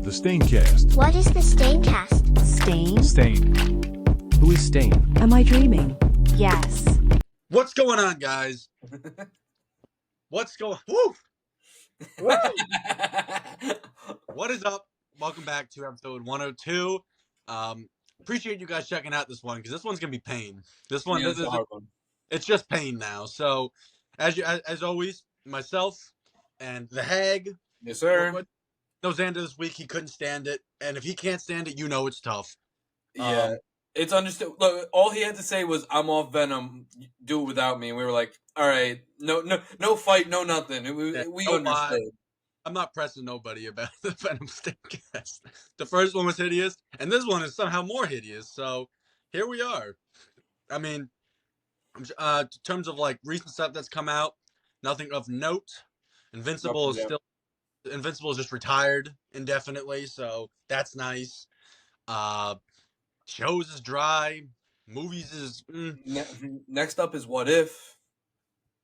The Staincast. What is the Staincast? Stain? Stain. Who is Stain? Am I dreaming? Yes. What's going on, guys? What's going? Woo! Woo! What is up? Welcome back to episode 102. Appreciate you guys checking out this one because this one's gonna be pain. This one, it's a hard one. It's just pain now. So, as always, myself and the Hag. Yes, sir. No Xander this week. He couldn't stand it, and if he can't stand it, you know it's tough. Yeah, it's understood. Look, all he had to say was, "I'm off Venom. Do it without me." And we were like, "All right, no fight, no nothing." We understood. I'm not pressing nobody about the Venom Staincast. The first one was hideous, and this one is somehow more hideous. So here we are. I mean, in terms of like recent stuff that's come out, nothing of note. Invincible is just retired indefinitely, so that's nice. Shows is dry. Movies is Next up is What If.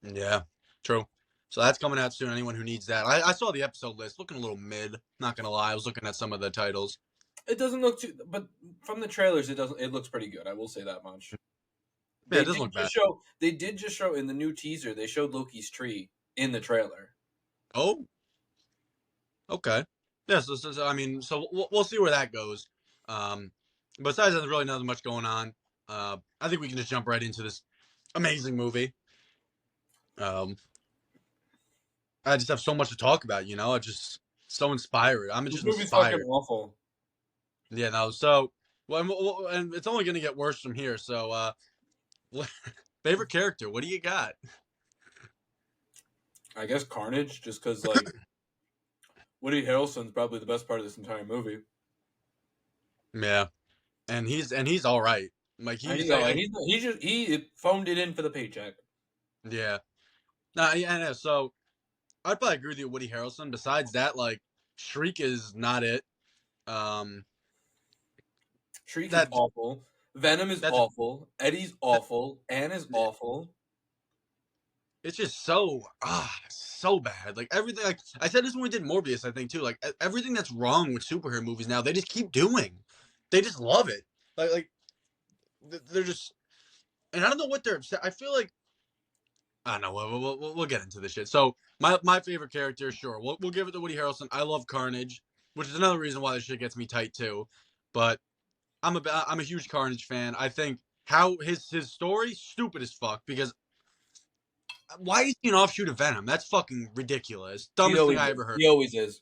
Yeah, true. So that's coming out soon. Anyone who needs that. I saw the episode list, looking a little mid. Not gonna lie, I was looking at some of the titles. It doesn't look too, but from the trailers, it doesn't. It looks pretty good. I will say that much. Yeah, it doesn't look bad. They did just show in the new teaser. They showed Loki's tree in the trailer. Oh, okay. Yeah, so I mean, so we'll see where that goes. Besides, there's really nothing much going on. I think we can just jump right into this amazing movie. I just have so much to talk about, you know. I just so inspired. I'm just movie's inspired. fucking awful. Yeah, no. So, and it's only gonna get worse from here. So, favorite character? What do you got? I guess Carnage, just because like Woody Harrelson's probably the best part of this entire movie. Yeah, and he's all right. Like he phoned it in for the paycheck. Yeah. Yeah. So I'd probably agree with you, Woody Harrelson. Besides that, like Shriek is not it. Shriek is awful. Venom is awful. Eddie's awful. Anne is awful. It's just so bad. Like everything. Like I said this when we did Morbius, I think too. Like everything that's wrong with superhero movies now, they just keep doing. They just love it. Like they're just, and I don't know what they're upset. I feel like I don't know. We'll get into this shit. So my favorite character, sure, we'll give it to Woody Harrelson. I love Carnage, which is another reason why this shit gets me tight too. But I'm a huge Carnage fan. I think how his story stupid as fuck because why is he an offshoot of Venom? That's fucking ridiculous. Dumbest thing I ever heard. He always is.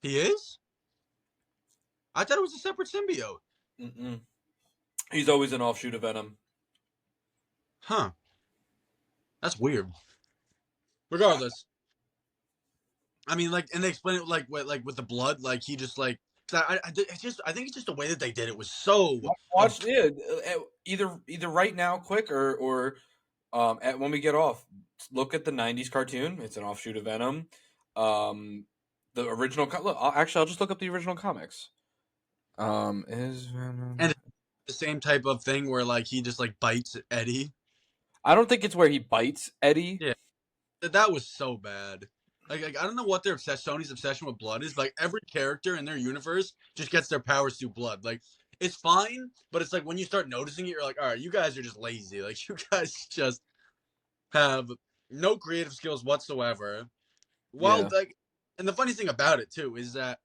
He is? I thought it was a separate symbiote. Mm-mm. He's always an offshoot of Venom. Huh. That's weird. Regardless, I mean, like, and they explain it like with the blood, like he just like. I think it's just the way that they did it was so. Watch either right now, quick, or when we get off, look at the '90s cartoon. It's an offshoot of Venom. The original. Look, I'll just look up the original comics. Is Venom and the same type of thing where like he just like bites Eddie. I don't think it's where he bites Eddie. Yeah, that was so bad. Like I don't know what their Sony's obsession with blood is. But like every character in their universe just gets their powers through blood. Like it's fine, but it's like when you start noticing it, you're like, all right, you guys are just lazy. Like you guys just have no creative skills whatsoever. Well, like, and the funny thing about it too is that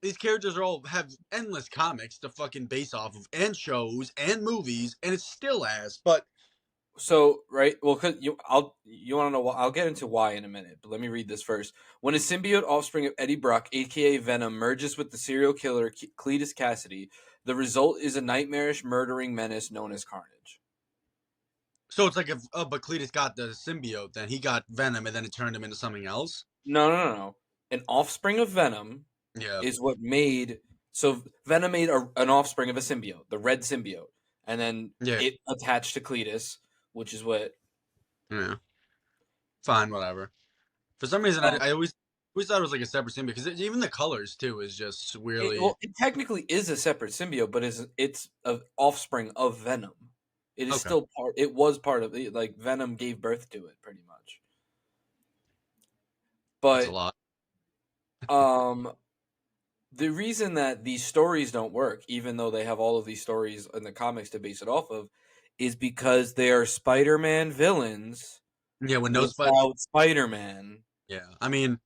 these characters have endless comics to fucking base off of, and shows and movies, and it's still ass. But so right, well, cause you want to know why? I'll get into why in a minute, but let me read this first. When a symbiote offspring of Eddie Brock, aka Venom, merges with the serial killer Cletus Cassidy, the result is a nightmarish, murdering menace known as Carnage. So it's like if but Cletus got the symbiote, then he got Venom, and then it turned him into something else. No. An offspring of Venom is what made. So Venom made an offspring of a symbiote, the red symbiote, and then it attached to Cletus, which is what. Yeah. Fine, whatever. For some reason, I always thought it was like a separate symbiote because even the colors too is just weirdly. It technically is a separate symbiote, but it's an offspring of Venom. It is still part. It was part of it. Like Venom gave birth to it, pretty much. But that's a lot. the reason that these stories don't work, even though they have all of these stories in the comics to base it off of, is because they are Spider-Man villains Yeah, with no Spider. without Spider-Man. Yeah, I mean,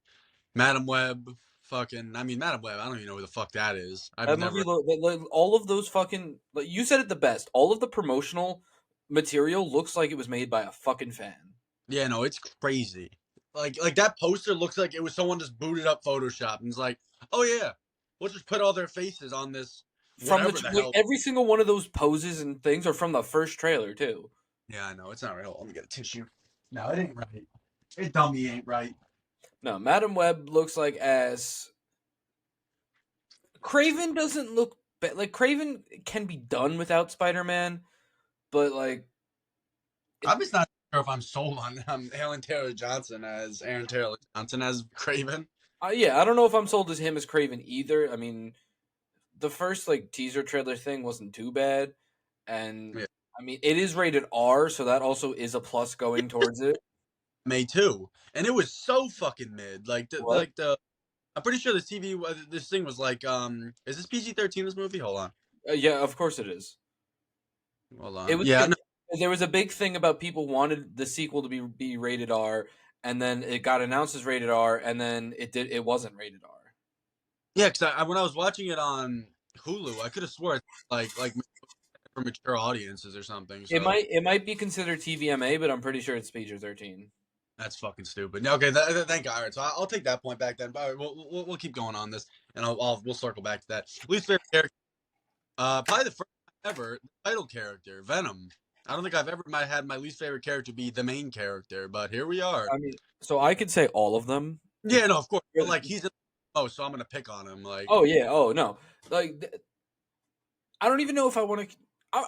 Madam Web, fucking. I mean, Madam Web. I don't even know who the fuck that is. I've That never. movie, all of those fucking, like, you said it the best. All of the promotional material looks like it was made by a fucking fan. Yeah, no, it's crazy. Like that poster looks like it was someone just booted up Photoshop and was like, oh yeah, we'll just put all their faces on this From whatever the like, hell. every single one of those poses and things are from the first trailer too. Yeah, I know it's not real. Let me get a tissue. No, it ain't right. It dummy ain't right. No, Madam Web looks like ass. Craven doesn't look like Craven can be done without Spider-Man, but like I'm just not sure if I'm sold on Aaron Taylor Johnson as Craven. yeah, I don't know if I'm sold as him as Craven either. I mean, the first like teaser trailer thing wasn't too bad, and Yeah. I mean it is rated R, so that also is a plus going towards it. May too, and it was so fucking mid. What? I'm pretty sure the TV this thing was like is this PG-13 this movie? Hold on. Yeah, of course it is. Hold on. It was. Yeah, no, There was a big thing about people wanted the sequel to be rated R, and then it got announced as rated R, and then it wasn't rated R. yeah, because when I was watching it on Hulu, I could have swore it's like for mature audiences or something. So It might be considered TVMA, but I'm pretty sure it's PG-13. that's fucking stupid. No, okay, thank God. All right, so I'll take that point back then. But all right, we'll keep going on this, and we'll circle back to that. Least favorite character, probably the first time ever, the title character, Venom. I don't think I've ever had my least favorite character be the main character, but here we are. I mean, so I could say all of them. Yeah, no, of course. But like he's in the most, so I'm gonna pick on him. Like, Oh yeah. Oh no. Like I don't even know if I want to.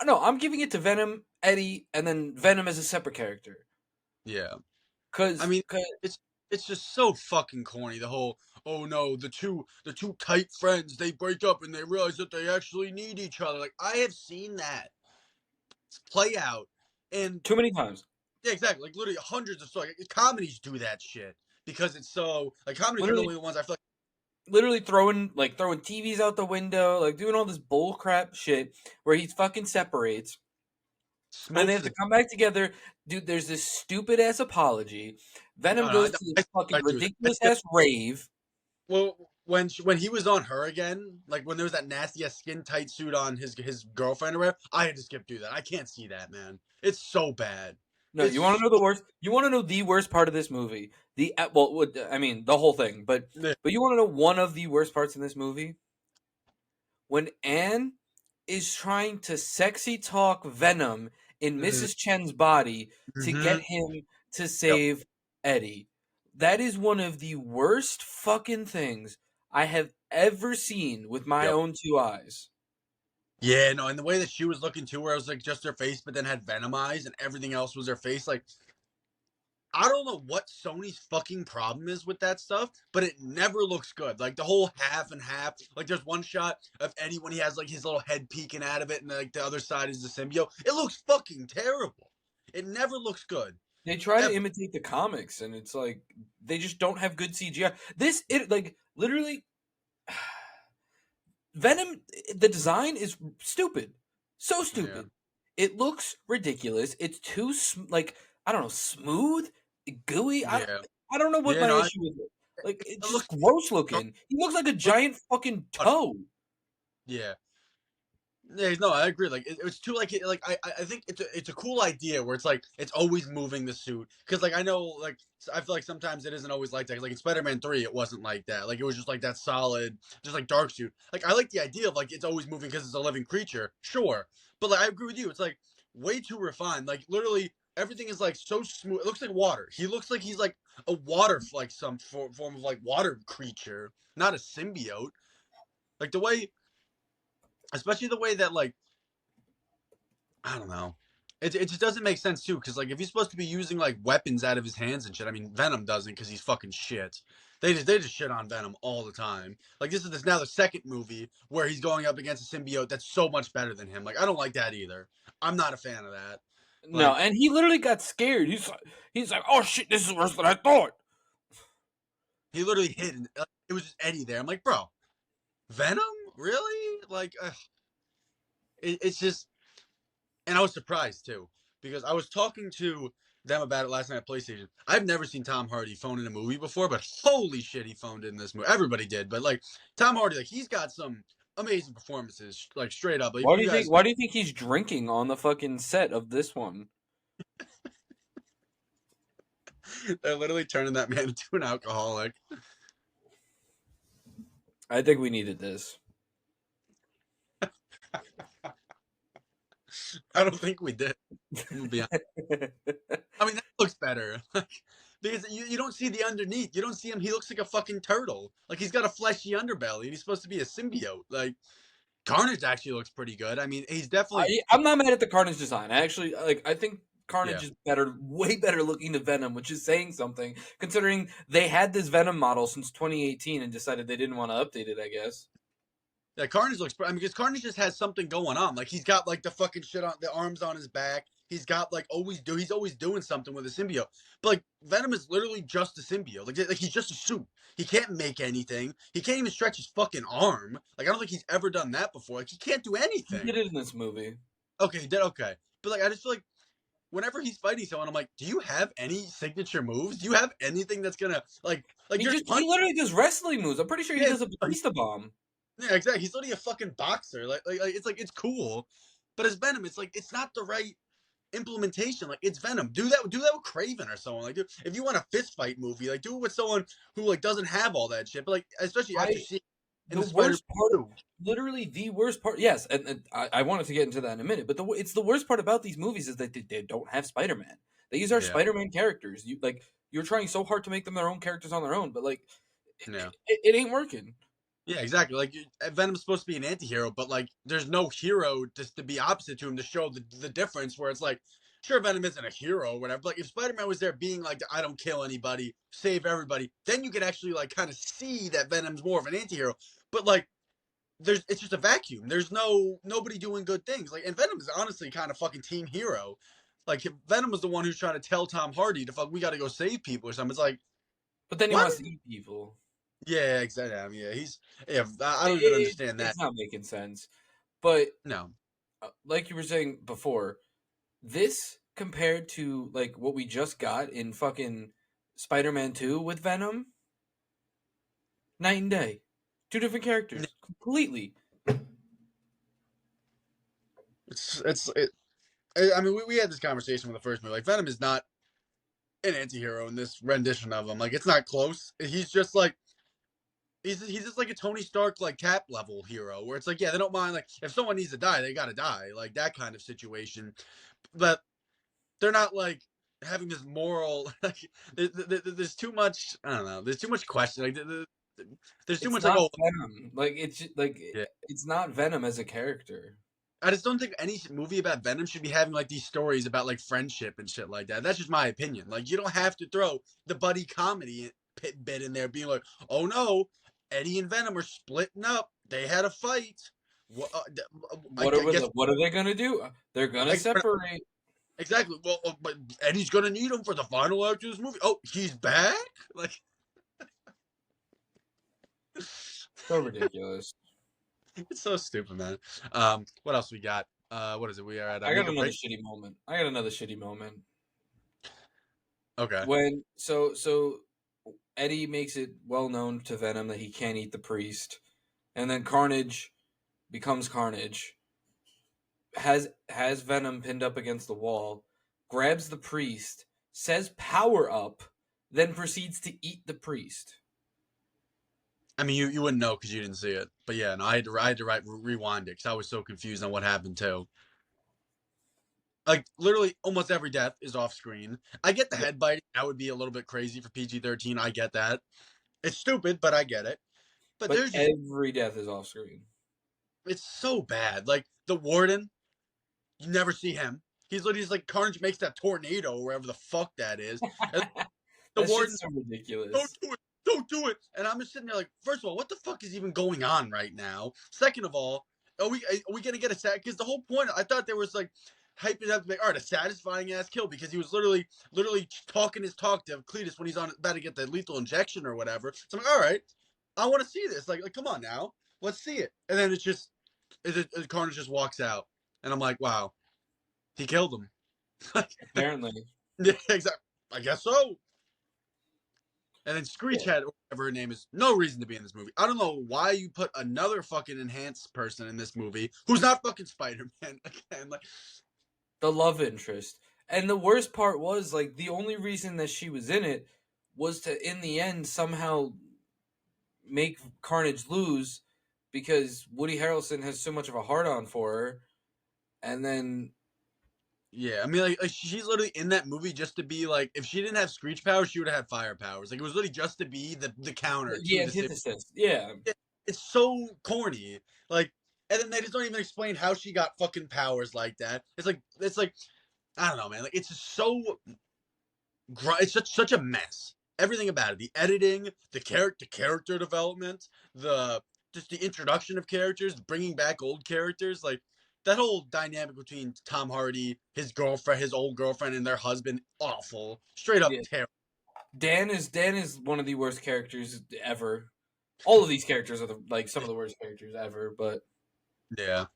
No, I'm giving it to Venom, Eddie, and then Venom as a separate character. yeah. Cause, I mean, it's just so fucking corny. The whole oh no, the two tight friends they break up and they realize that they actually need each other. Like I have seen that play out, and too many times. yeah, exactly. Like literally hundreds of stories. Like, comedies do that shit because it's so like comedies are Literally- normally the ones I feel like. Literally throwing TVs out the window, like doing all this bull crap shit where he fucking separates. And they have to come back together. Dude, there's this stupid ass apology. Venom goes to this fucking ridiculous ass rave. Well, when he was on her again, like when there was that nasty ass skin tight suit on his girlfriend or whatever, I had to skip through that. I can't see that, man. It's so bad. No, you want to know the worst? You want to know the worst part of this movie? I mean, the whole thing, but you want to know one of the worst parts in this movie? When Anne is trying to sexy talk Venom in Mrs. Chen's body to get him to save Eddie. That is one of the worst fucking things I have ever seen with my own two eyes. Yeah, no, and the way that she was looking too, where it was like just her face, but then had Venom eyes, and everything else was her face. Like, I don't know what Sony's fucking problem is with that stuff, but it never looks good. Like the whole half and half. Like there's one shot of Eddie when he has like his little head peeking out of it, and like the other side is the symbiote. It looks fucking terrible. It never looks good. They try to imitate the comics, and it's like they just don't have good CGI. Literally, Venom. The design is stupid, so stupid. Yeah. It looks ridiculous. It's too I don't know, smooth, gooey. Yeah. I don't know what my issue is. Like it's just gross looking. He looks like a giant fucking toe. Yeah. Yeah, no, I agree. Like it's too like I think it's a cool idea where it's like it's always moving the suit because like I know like I feel like sometimes it isn't always like that. Like in Spider-Man 3, it wasn't like that. Like it was just like that solid, just like dark suit. Like I like the idea of like it's always moving because it's a living creature, sure. But like I agree with you. It's like way too refined. Like literally everything is like so smooth. It looks like water. He looks like he's like a water like some form of like water creature, not a symbiote. Like the way. Especially the way that, like, I don't know. It just doesn't make sense, too, because, like, if he's supposed to be using, like, weapons out of his hands and shit, I mean, Venom doesn't because he's fucking shit. They just shit on Venom all the time. Like, this is now the second movie where he's going up against a symbiote that's so much better than him. Like, I don't like that either. I'm not a fan of that. No, and he literally got scared. He's like, oh, shit, this is worse than I thought. He literally hid. It was just Eddie there. I'm like, bro. Venom? Really? Like, it's just, and I was surprised too because I was talking to them about it last night at PlayStation. I've never seen Tom Hardy phone in a movie before, but holy shit, he phoned in this movie. Everybody did, but like Tom Hardy, like he's got some amazing performances, like straight up. Like Why do you you think? guys, Why do you think he's drinking on the fucking set of this one? they're literally turning that man into an alcoholic. I think we needed this. I don't think we did. I'm gonna be honest. I mean, that looks better. Because you don't see the underneath. You don't see him. He looks like a fucking turtle. Like he's got a fleshy underbelly, and he's supposed to be a symbiote. Like Carnage actually looks pretty good. I mean, he's definitely I'm not mad at the Carnage design. I actually like. I think Carnage yeah. is better, way better looking than Venom, which is saying something considering they had this Venom model since 2018 and decided they didn't want to update it. I guess. Yeah, Carnage looks. I mean, because Carnage just has something going on. Like he's got like the fucking shit on the arms on his back. He's got like He's always doing something with a symbiote. But like Venom is literally just a symbiote. Like he's just a suit. He can't make anything. He can't even stretch his fucking arm. Like I don't think he's ever done that before. Like he can't do He anything. did it in this movie. Okay, he did okay. But like I just feel like whenever he's fighting someone, I'm like, do you have any signature moves? Do you have anything that's gonna like you're He literally does wrestling moves. I'm pretty sure he yeah, does a Batista bomb. yeah, exactly. He's literally a fucking boxer. Like it's cool, but as Venom, it's like it's not the right implementation. Like it's Venom. Do that with Craven or someone. Like if you want a fist fight movie, like do it with someone who like doesn't have all that shit. But like especially after seeing in The the Spider worst part, two. literally the worst part. Yes, and I wanted to get into that in a minute. But it's the worst part about these movies is that they don't have Spider-Man. These are Yeah, Spider-Man characters. You're trying so hard to make them their own characters on their own, but like yeah. it ain't working. Yeah, exactly. Like Venom's supposed to be an anti-hero, but like there's no hero just to be opposite to him to show the difference where it's like sure Venom isn't a hero or whatever. But like if Spider-Man was there being like I don't kill anybody, save everybody, then you could actually like kind of see that Venom's more of an anti-hero. But like it's just a vacuum. There's nobody doing good things. Like and Venom is honestly kind of fucking team hero. Like Venom was the one who's trying to tell Tom Hardy to fuck we gotta go save people or something. It's like But then he what? wants to eat people. Yeah, exactly. I mean, yeah, I don't even It, understand that. it's not making sense. But No. like you were saying before, this compared to like what we just got in fucking Spider-Man 2 with Venom, night and day. Two different characters, completely. I mean, we had this conversation with the first movie. Like, Venom is not an anti-hero in this rendition of him. Like, it's not close. He's just like he's just like a Tony Stark like Cap level hero, where it's like, yeah, they don't mind like if someone needs to die, they gotta die, like that kind of situation. But they're not like having this moral like there's too much. I don't know. There's too much question. Like there's too It's much like not oh Venom. Like yeah. it's not Venom as a character. I just don't think any movie about Venom should be having like these stories about like friendship and shit like that. That's just my opinion. Like you don't have to throw the buddy comedy bit in there, being like, "Oh no, Eddie and Venom are splitting up. They had a fight." What? I guess What are they gonna do? They're gonna separate. exactly. Well, but Eddie's gonna need him for the final act of this movie. Oh, he's back. Like, So ridiculous. it's so stupid, man. What else we got? What is it? We are at. I got Make a another break? shitty moment. I got another shitty moment. Okay. When so Eddie makes it well known to Venom that he can't eat the priest, and then Carnage becomes Carnage. Has Venom pinned up against the wall, grabs the priest, says power up, then proceeds to eat the priest. I mean, you wouldn't know because you didn't see it, but yeah, no, I had to rewind it because I was so confused on what happened too. Like literally, almost every death is off screen. I get the head biting; that would be a little bit crazy for PG-13. I get that. It's stupid, but I get it. But But there's just every death is off screen. it's so bad. Like the warden, you never see him. He's literally just like Carnage makes that tornado or wherever the fuck that is. And the That warden, shit's so ridiculous. don't do it, don't do it. And I'm just sitting there like, first of all, what the fuck is even going on right now? Second of all, are we gonna get a set? Because the whole point, I thought there was like hyping up, like, all right, a satisfying ass kill because he was literally talking his talk to Cletus when he's on about to get the lethal injection or whatever. So I'm like, all right, I want to see this. Like, come on now. let's see it. And then Carnage just walks out, and I'm like, wow, he killed him. Apparently. Yeah, exactly. I guess so. And then Yeah. Screechhead, or whatever her name is, no reason to be in this movie. I don't know why you put another fucking enhanced person in this movie who's not fucking Spider-Man again. Like, The love interest. And the worst part was, like, the only reason that she was in it was to, in the end, somehow make Carnage lose because Woody Harrelson has so much of a hard-on for her. And then yeah, I mean, like she's literally in that movie just to be like, if she didn't have Screech powers, she would have had fire powers. Like, it was literally just to be the counter the to the city. antithesis. Yeah. It's so corny. Like, and then they just don't even explain how she got fucking powers like that. It's like I don't know, man. Like, it's just so it's such a mess. Everything about it, the editing, the character development, the just the introduction of characters, bringing back old characters, like that whole dynamic between Tom Hardy, his girlfriend, his old girlfriend, and their husband, awful, straight up Yeah. terrible. Dan is one of the worst characters ever. All of these characters are some of the worst characters ever, but Yeah.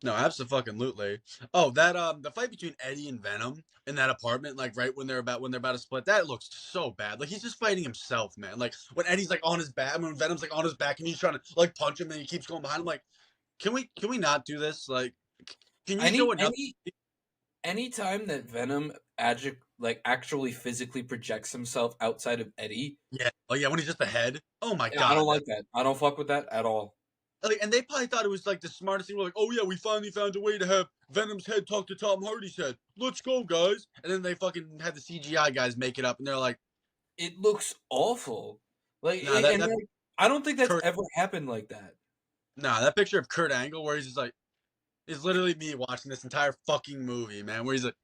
No, absolutely. Oh, that the fight between Eddie and Venom in that apartment, like right when they're about to split, that looks so bad. Like, he's just fighting himself, man. Like, when Eddie's like on his back, when Venom's like on his back, and he's trying to like punch him, and he keeps going behind him. Like, can we not do this? Like, can you show enough? anytime that Venom actually physically projects himself outside of Eddie, Yeah. Oh yeah, when he's just the head. Oh my yeah, god. I don't like that. I don't fuck with that at all. Like, and they probably thought it was like the smartest thing. We're like, oh yeah, we finally found a way to have Venom's head talk to Tom Hardy's head. Let's go, guys. And then they fucking had the CGI guys make it up, and they're like, It looks awful. Like, nah, I don't think that's Kurt, ever happened like that. nah, that picture of Kurt Angle where he's just like, it's literally me watching this entire fucking movie, man. Where he's like,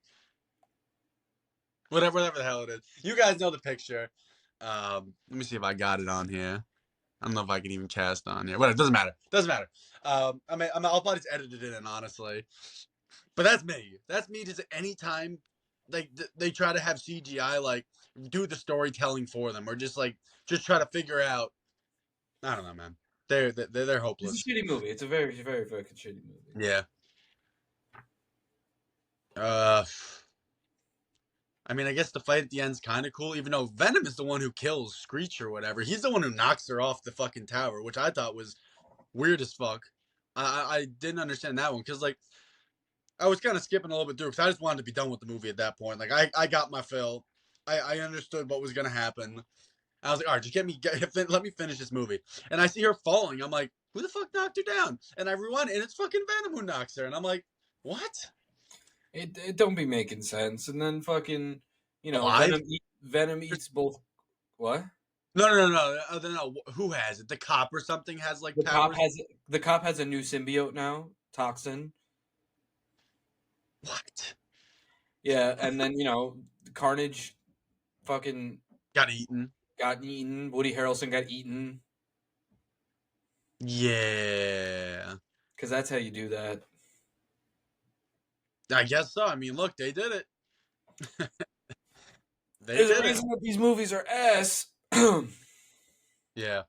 whatever the hell it is. You guys know the picture. Let me see if I got it on here. I don't know if I can even cast on here. Whatever, it doesn't matter. Doesn't matter. I'll probably just edit it in, honestly. But that's me. That's me. Just anytime, like they try to have CGI, like do the storytelling for them, or just try to figure out. I don't know, man. They're hopeless. It's a shitty movie. It's a very, very fucking shitty movie. Yeah. I mean, I guess the fight at the end's kind of cool, even though Venom is the one who kills Screech or whatever. He's the one who knocks her off the fucking tower, which I thought was weird as fuck. I didn't understand that one because, like, I was kind of skipping a little bit through because I just wanted to be done with the movie at that point. Like, I got my fill. I understood what was going to happen. I was like, all right, just let me finish this movie. And I see her falling. I'm like, who the fuck knocked her down? And I rewind, and it's fucking Venom who knocks her. And I'm like, what? It don't be making sense. And then fucking, Alive? Venom eats both. What? No. Who has it? The cop or something has like powers? The cop has a new symbiote now, Toxin. What? Yeah, and then Carnage, fucking Got eaten. Woody Harrelson got eaten. Yeah. Because that's how you do that. I guess so. I mean, look, they did it. There's a reason that these movies are ass. Yeah.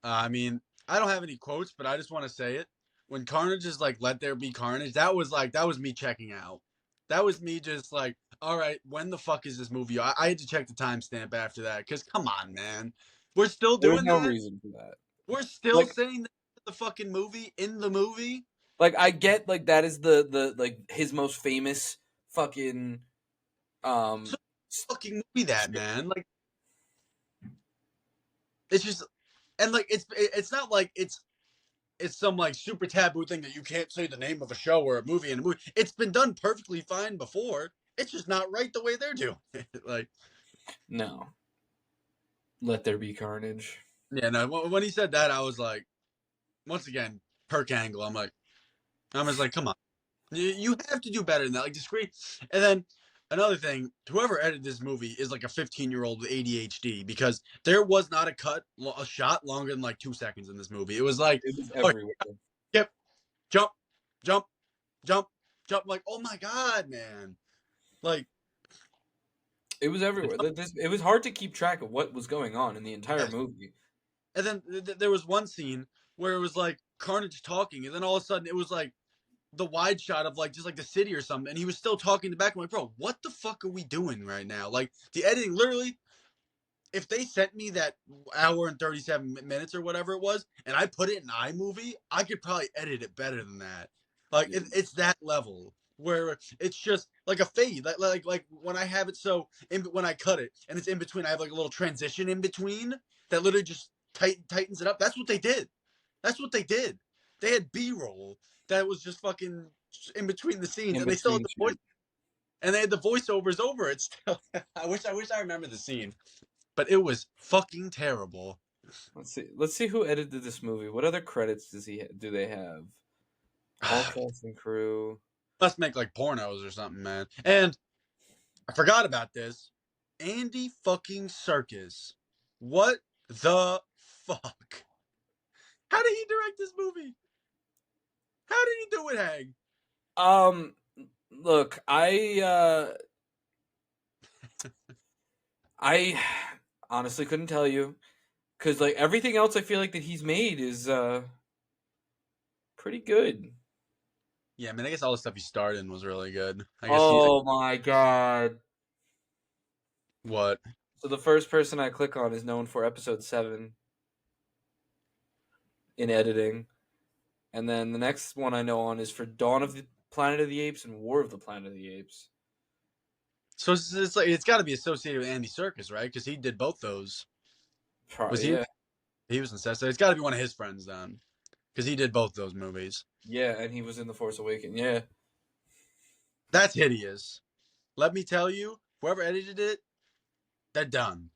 I mean, I don't have any quotes, but I just want to say it. When Carnage is like, "Let there be carnage," that was me checking out. That was me just like, all right, when the fuck is this movie? I had to check the timestamp after that because come on, man, we're still doing There's no that. reason for that. We're still saying that the fucking movie in the movie. Like, I get, like, that is the like his most famous fucking fucking movie that, man. Like, it's just, and like it's not like it's some like super taboo thing that you can't say the name of a show or a movie in a movie. It's been done perfectly fine before. It's just not right the way they're doing it. Like, no. Let there be carnage. Yeah, no. When he said that, I was like, once again, Perk Angle. I'm just like, come on, you have to do better than that. Like, discreet. And then another thing, whoever edited this movie is like a 15-year-old with ADHD because there was not a shot longer than like 2 seconds in this movie. It was like, it was everywhere. Yep, jump, jump, jump, jump. Like, oh my god, man. Like, it was everywhere. It was hard to keep track of what was going on in the entire movie. And then there was one scene where it was like Carnage talking, and then all of a sudden it was like the wide shot of like just like the city or something, and he was still talking in the back. I'm like, bro, what the fuck are we doing right now? Like the editing, literally. If they sent me that hour and 37 minutes or whatever it was, and I put it in iMovie, I could probably edit it better than that. Like it's that level where it's just like a fade, like when I have it when I cut it and it's in between, I have like a little transition in between that literally just tightens it up. That's what they did. That's what they did. They had B-roll that was just fucking in between the scenes, In and they still had between the voice, and they had the voiceovers over it. Still, I wish I remember the scene, but it was fucking terrible. Let's see who edited this movie. What other credits do they have? All cast and crew. Must make like pornos or something, man. And I forgot about this. Andy fucking Serkis. What the fuck? How did he direct this movie? How did he do it, Hag? Look, I honestly couldn't tell you, because like everything else I feel like that he's made is pretty good. Yeah, I mean, I guess all the stuff he starred in was really good. I guess Oh my god. what? So the first person I click on is known for episode 7 in editing. And then the next one I know on is for Dawn of the Planet of the Apes and War of the Planet of the Apes. So it's like it's got to be associated with Andy Serkis, right? Because he did both those. Was he? Yeah. He was in Cessna. It's got to be one of his friends then, because he did both those movies. Yeah, and he was in The Force Awakens. Yeah. That's hideous. Let me tell you, whoever edited it, they're done.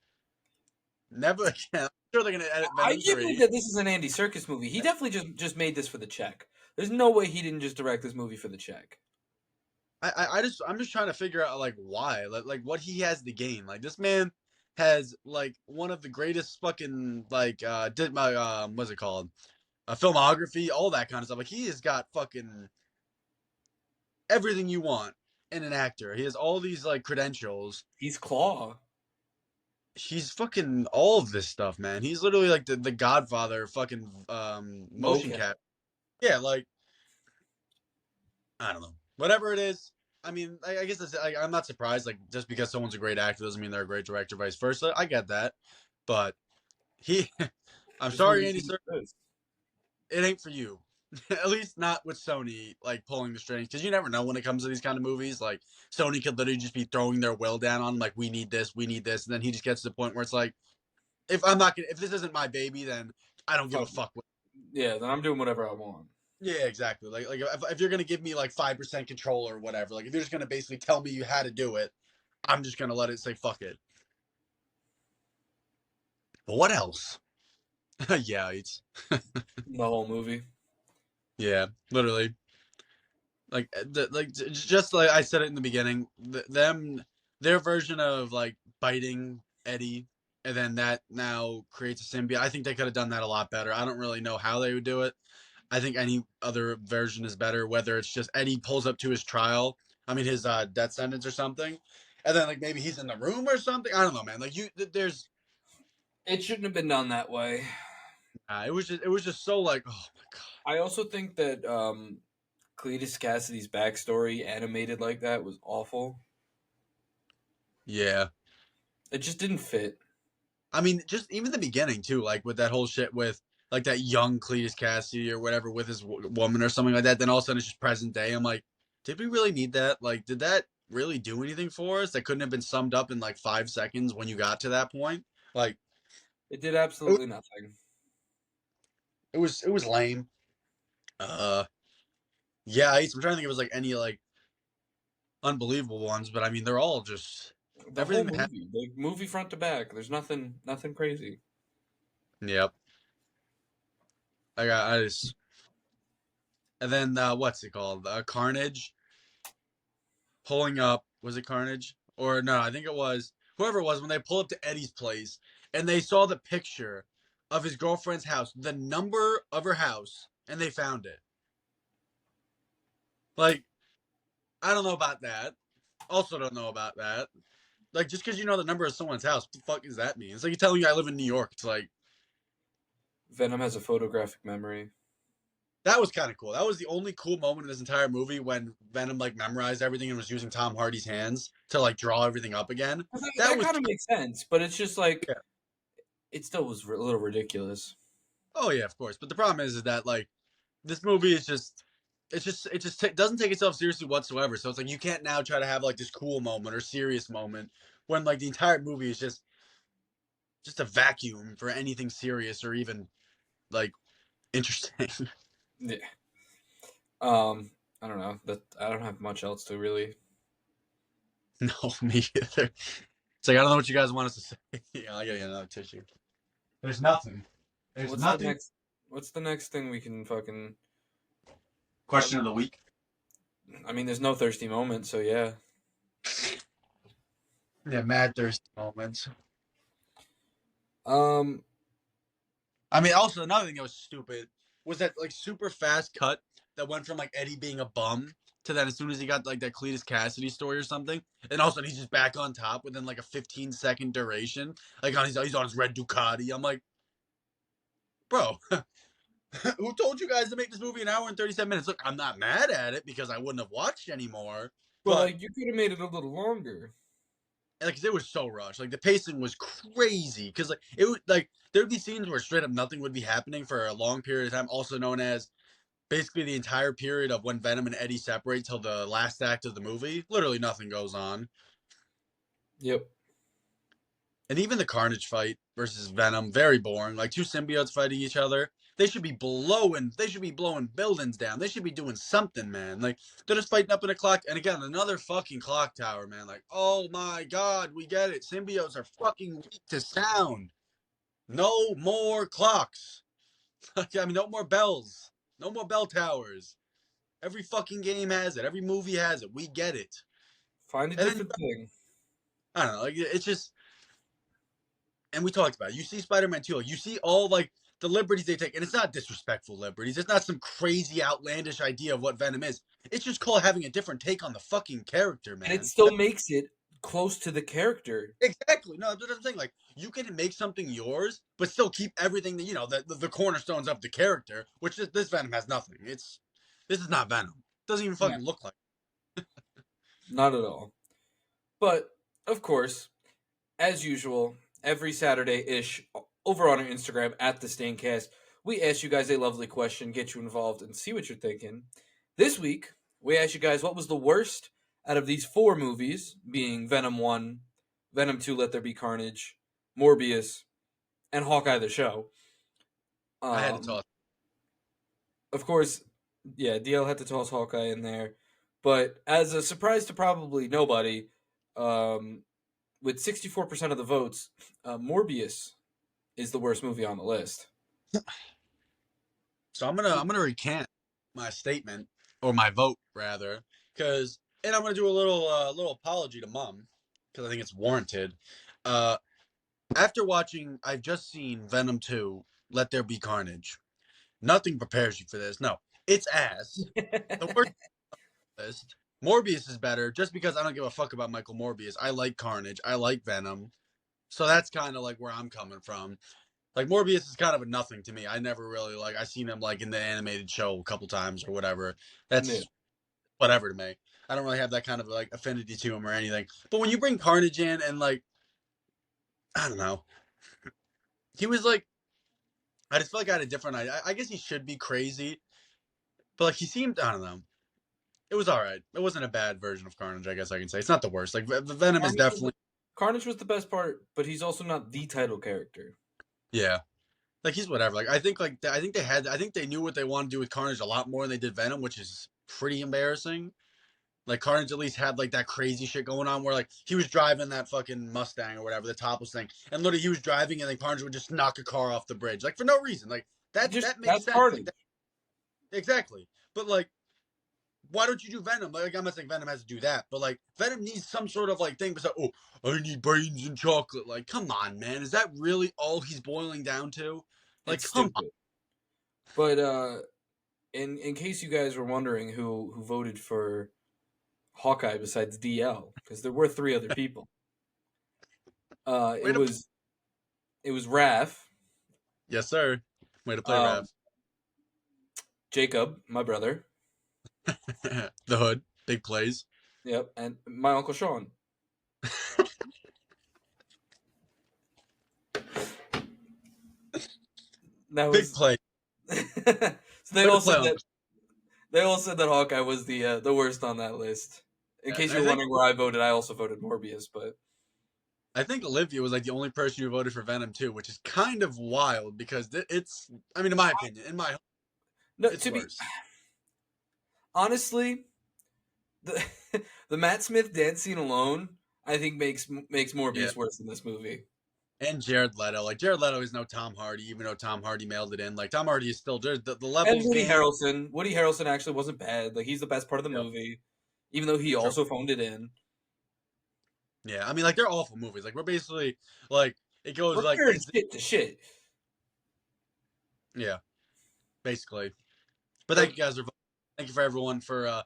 Never again. I'm sure they're gonna edit I Venom give 3. you that this is an Andy Serkis movie. He definitely just made this for the check. There's no way he didn't just direct this movie for the check. I'm just trying to figure out like why, like what he has to gain. Like this man has like one of the greatest fucking like did my what's it called, a filmography, all that kind of stuff. Like he has got fucking everything you want in an actor. He has all these like credentials. He's Claw. He's fucking all of this stuff, man. He's literally like the Godfather fucking motion Okay. cap. Yeah, like I don't know. Whatever it is, I mean, I guess that's, I'm not surprised. Like just because someone's a great actor doesn't mean they're a great director, vice versa. I get that, but he, I'm This sorry, movie Andy seems Serkis, good. it ain't for you. At least not with Sony like pulling the strings, because you never know when it comes to these kind of movies. Like Sony could literally just be throwing their will down on him, like we need this, and then he just gets to the point where it's like, if this isn't my baby, then I don't give a fuck. Yeah, then I'm doing whatever I want. Yeah, exactly. Like if you're gonna give me like 5% control or whatever, like if you're just gonna basically tell me you had to do it, I'm just gonna let it say fuck it. But what else? Yeah, it's The whole movie. yeah, literally. Like just like I said it in the beginning, their version of like biting Eddie, and then that now creates a symbiote. I think they could have done that a lot better. I don't really know how they would do it. I think any other version is better, whether it's just Eddie pulls up to his trial, I mean his death sentence or something, and then like maybe he's in the room or something. I don't know, man. Like there's It shouldn't have been done that way. it was just so like, oh my god. I also think that Cletus Cassidy's backstory animated like that was awful. Yeah, It just didn't fit. I mean, just even the beginning too, like with that whole shit with like that young Cletus Cassidy or whatever with his woman or something like that. Then all of a sudden it's just present day. I'm like, did we really need that? Like, did that really do anything for us? That couldn't have been summed up in like 5 seconds when you got to that point. Like, It did absolutely nothing. it was lame. Yeah, I'm trying to think if it was like any like unbelievable ones, but I mean they're all just The everything. whole movie, the movie front to back, there's nothing crazy. Yep. I just, and then what's it called? Carnage pulling up. Was it Carnage? Or no, I think it was whoever it was when they pull up to Eddie's place and they saw the picture of his girlfriend's house, the number of her house, and they found it. Like, I don't know about that. Also don't know about that. Like, just because you know the number of someone's house, what the fuck does that mean? It's like you telling me I live in New York. It's like, Venom has a photographic memory. That was kind of cool. That was the only cool moment in this entire movie when Venom like memorized everything and was using Tom Hardy's hands to like draw everything up again. That That was kind of makes sense, but it's just like yeah. it still was a little ridiculous. Oh yeah, of course. But the problem is that like this movie is just doesn't take itself seriously whatsoever. So it's like you can't now try to have like this cool moment or serious moment when like the entire movie is just a vacuum for anything serious or even like interesting. Yeah. I don't know. That I don't have much else to really. No, me either. It's like I don't know what you guys want us to say. Yeah, I gotta get another tissue. There's nothing. There's What's nothing. the next? What's the next thing we can fucking? Question of the week. I mean, there's no thirsty moment, so yeah. Yeah, mad thirsty moments. Um, I mean, also another thing that was stupid was that like super fast cut that went from like Eddie being a bum to that as soon as he got like that Cletus Cassidy story or something, and also he's just back on top within like a 15-second duration. Like he's on his red Ducati. I'm like, bro, who told you guys to make this movie an hour and 37 minutes? Look, I'm not mad at it because I wouldn't have watched anymore. but But like you could have made it a little longer. like it was so rushed. Like the pacing was crazy because like it would like there would be scenes where straight up nothing would be happening for a long period of time, also known as basically the entire period of when Venom and Eddie separate till the last act of the movie. Literally nothing goes on. Yep. And even the Carnage fight versus Venom, very boring. Like two symbiotes fighting each other. They should be blowing buildings down. They should be doing something, man. Like they're just fighting up in a clock. And again, another fucking clock tower, man. Like, oh my god, we get it. Symbiotes are fucking weak to sound. No more clocks. I mean, no more bells. No more bell towers. Every fucking game has it. Every movie has it. We get it. Find a And then, different thing. I don't know. Like it's just, and we talked about it. You see Spider-Man 2. Like, you see all like the liberties they take, and it's not disrespectful liberties. It's not some crazy outlandish idea of what Venom is. It's just called having a different take on the fucking character, And it man. still makes it close to the character. Exactly. No, that's what I'm saying. Like you can make something yours, but still keep everything that the cornerstones of the character. Which this Venom has nothing. This is not Venom. It doesn't even fucking look like. Not at all. But of course, as usual, every Saturday-ish over on our Instagram at the Staincast, we ask you guys a lovely question, get you involved, and see what you're thinking. This week, we asked you guys what was the worst out of these four movies, being Venom 1, Venom 2, Let There Be Carnage, Morbius, and Hawkeye the Show. I had to toss. Of course, yeah, DL had to toss Hawkeye in there. But as a surprise to probably nobody, with 64% of the votes, Morbius is the worst movie on the list. So I'm gonna recant my statement or my vote rather, and I'm gonna do a little apology to Mom because I think it's warranted. After watching, I've just seen Venom 2, Let There Be Carnage. Nothing prepares you for this. No, it's ass. The worst list. Morbius is better just because I don't give a fuck about Michael Morbius. I like Carnage. I like Venom. So that's kind of like where I'm coming from. Like Morbius is kind of a nothing to me. I never really like. I seen him like in the animated show a couple times or whatever. That's Yeah. whatever to me. I don't really have that kind of like affinity to him or anything. But when you bring Carnage in and like, I don't know, he was like, I just feel like I had a different idea. I guess he should be crazy, but like he seemed, I don't know. It was all right. It wasn't a bad version of Carnage. I guess I can say it's not the worst. Like Venom is definitely Carnage was the best part, but he's also not the title character. yeah. Like he's whatever. Like I think they knew what they wanted to do with Carnage a lot more than they did Venom, which is pretty embarrassing. Like Carnage at least had like that crazy shit going on where like he was driving that fucking Mustang or whatever, the topless thing, and literally he was driving and then Carnage would just knock a car off the bridge, like for no reason. Like that makes that's sense. Carnage. Like, exactly. But like, why don't you do Venom? Like I'm not saying Venom has to do that, but like Venom needs some sort of like thing besides I need brains and chocolate. Like, come on, man. Is that really all he's boiling down to? Like, It's come stupid. But in case you guys were wondering who voted for Hawkeye besides DL, because there were three other people. It was Raph, Yes, sir. Way to play, Rav. Jacob, my brother. The Hood, big plays. Yep, and my uncle Sean. That Big was play. so they Way all to play, said that Uncle. they all said that Hawkeye was the worst on that list. In Yeah, case I you're think- wondering where I voted, I also voted Morbius, but I think Olivia was like the only person who voted for Venom too, which is kind of wild because it's. I mean, in my opinion, no. it's To be worse. honestly, the the Matt Smith dance scene alone, I think makes Morbius Yeah. worse than this movie. And Jared Leto, like Jared Leto is no Tom Hardy, even though Tom Hardy mailed it in. Like Tom Hardy is still the And levels Woody game. Harrelson. Woody Harrelson actually wasn't bad. Like he's the best part of the Yep. movie, even though he True. also phoned it in. Yeah, I mean, like they're awful movies. Like we're basically like it goes We're like comparing shit to shit. yeah, basically. But So- thank you guys for thank you for everyone for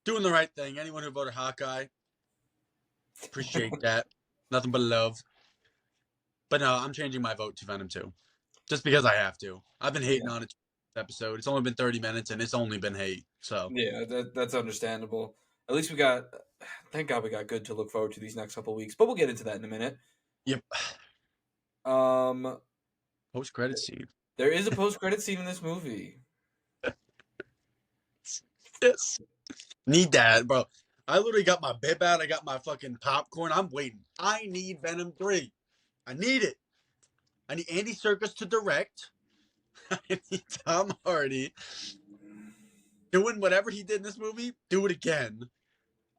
doing the right thing. Anyone who voted Hawkeye, appreciate that. Nothing but love. But no, I'm changing my vote to Venom 2. Just because I have to. I've been hating on it this episode. It's only been 30 minutes and it's only been hate. So Yeah, that's understandable. At least we got. Thank God we got good to look forward to these next couple weeks. But we'll get into that in a minute. yep. Um, Post credit scene. there is a post-credit scene in this movie. Yes. Need that, bro. I literally got my bib out. I got my fucking popcorn. I'm waiting. I need Venom 3. I need it. I need Andy Serkis to direct. I need Tom Hardy doing whatever he did in this movie. Do it again.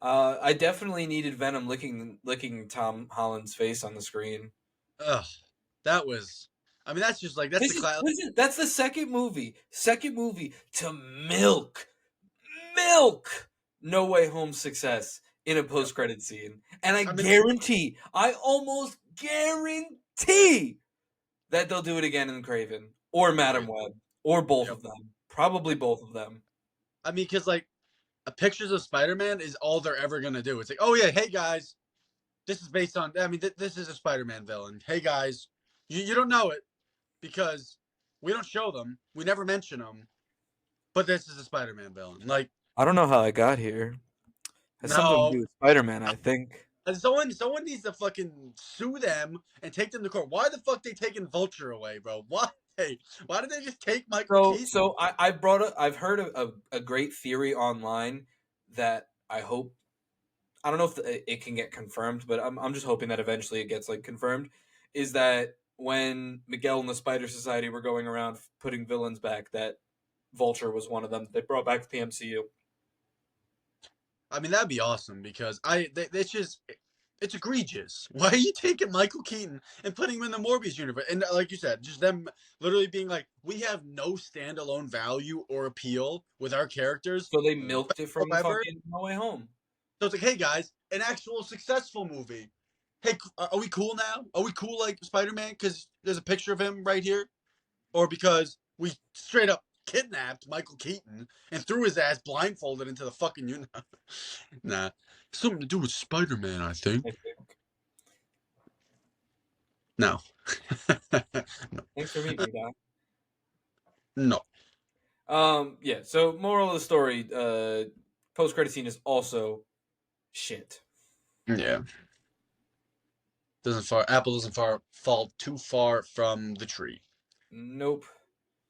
I definitely needed Venom licking Tom Holland's face on the screen. Ugh. That was. I mean, that's just like that's the class. That's the second movie to milk No Way Home success in a post-credit scene, and I almost guarantee that they'll do it again in Craven or Madam Web or both of them. Probably both of them. I mean, because like pictures of Spider-Man is all they're ever gonna do. It's like, oh yeah, hey guys, this is based on. I mean, this is a Spider-Man villain. Hey guys, you don't know it because we don't show them. We never mention them. But this is a Spider-Man villain. Like, I don't know how I got here. Has something to do with Spider-Man, I think. someone needs to fucking sue them and take them to court. Why the fuck they taking Vulture away, bro? Why? Why did they just take Michael Keaton? So I've heard a great theory online that I hope, I don't know if it can get confirmed, but I'm just hoping that eventually it gets like confirmed, is that when Miguel and the Spider Society were going around putting villains back, that Vulture was one of them that they brought back to the MCU. I mean, that'd be awesome because it's egregious. Why are you taking Michael Keaton and putting him in the Morbius universe? And like you said, just them literally being like, we have no standalone value or appeal with our characters. So they milked it from However- fucking No Way Home. So it's like, hey guys, an actual successful movie. Hey, are we cool now? Are we cool like Spider-Man because there's a picture of him right here? Or because we straight up kidnapped Michael Keaton and threw his ass blindfolded into the fucking universe? Nah. Something to do with Spider-Man, I think. I think. No. Thanks for meeting me, Doc. No. Yeah, so moral of the story, post-credit scene is also shit. Yeah. Apple doesn't fall too far from the tree. Nope.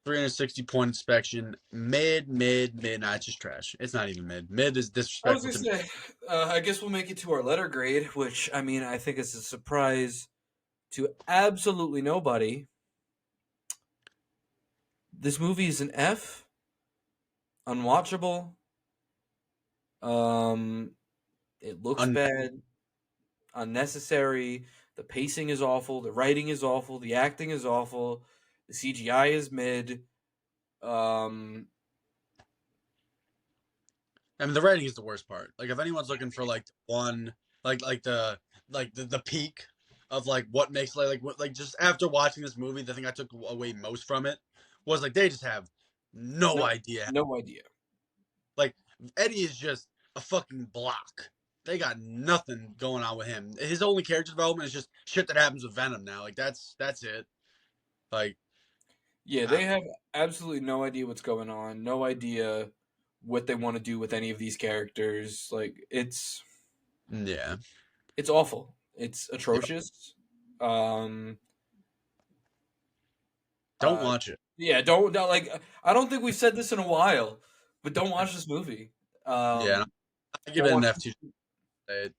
360 point inspection. Mid. Nah, it's just trash. It's not even mid. Mid is I was disrespectful. gonna say, I guess we'll make it to our letter grade, which, I mean, I think is a surprise to absolutely nobody. This movie is an F. Unwatchable. It looks bad. Unnecessary. The pacing is awful. The writing is awful. The acting is awful. The CGI is mid. I mean, the writing is the worst part. Like, if anyone's looking for like the peak of like what makes like just after watching this movie, the thing I took away most from it was like they just have no idea. No idea. Like Eddie is just a fucking block. They got nothing going on with him. His only character development is just shit that happens with Venom now. Like that's it. Like Yeah, they have absolutely no idea what's going on, no idea what they want to do with any of these characters. Like Yeah. it's awful. It's Yep. atrocious. Um Don't uh watch it. yeah, don't like I don't think we've said this in a while, but don't watch this movie. Yeah. I give Don't it an watch F2.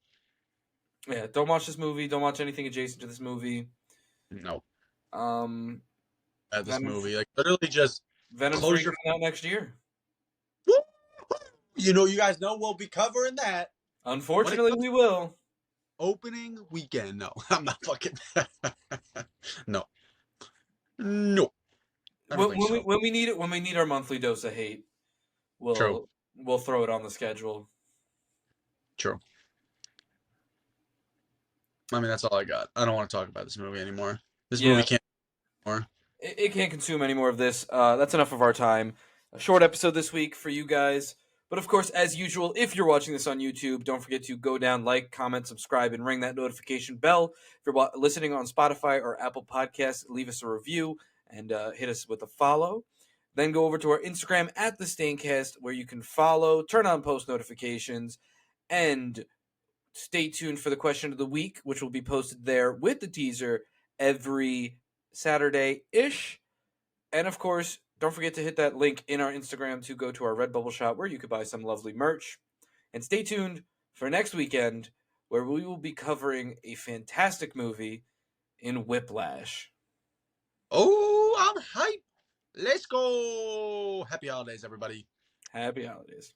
yeah, don't watch this movie, don't watch anything adjacent to this movie. No. Um At this Venom movie, like literally just Venom 3 close your. coming out next year. You guys know we'll be covering that when it Unfortunately, comes we will. opening weekend. No, I'm not fucking. No, no, I don't think so. When we need it, when we need our monthly dose of hate, True, we'll throw it on the schedule. true. I mean, that's all I got. I don't want to talk about this movie anymore. This Yeah, movie can't anymore. it can't consume any more of this. That's enough of our time. A short episode this week for you guys. But of course, as usual, if you're watching this on YouTube, don't forget to go down, like, comment, subscribe, and ring that notification bell. If you're listening on Spotify or Apple Podcasts, leave us a review and hit us with a follow. Then go over to our Instagram at the Staincast, where you can follow, turn on post notifications, and stay tuned for the question of the week, which will be posted there with the teaser every Saturday-ish. And of course, don't forget to hit that link in our Instagram to go to our Redbubble shop where you could buy some lovely merch. And stay tuned for next weekend, where we will be covering a fantastic movie in Whiplash. Oh, I'm hyped. Let's go. Happy holidays, everybody. Happy holidays.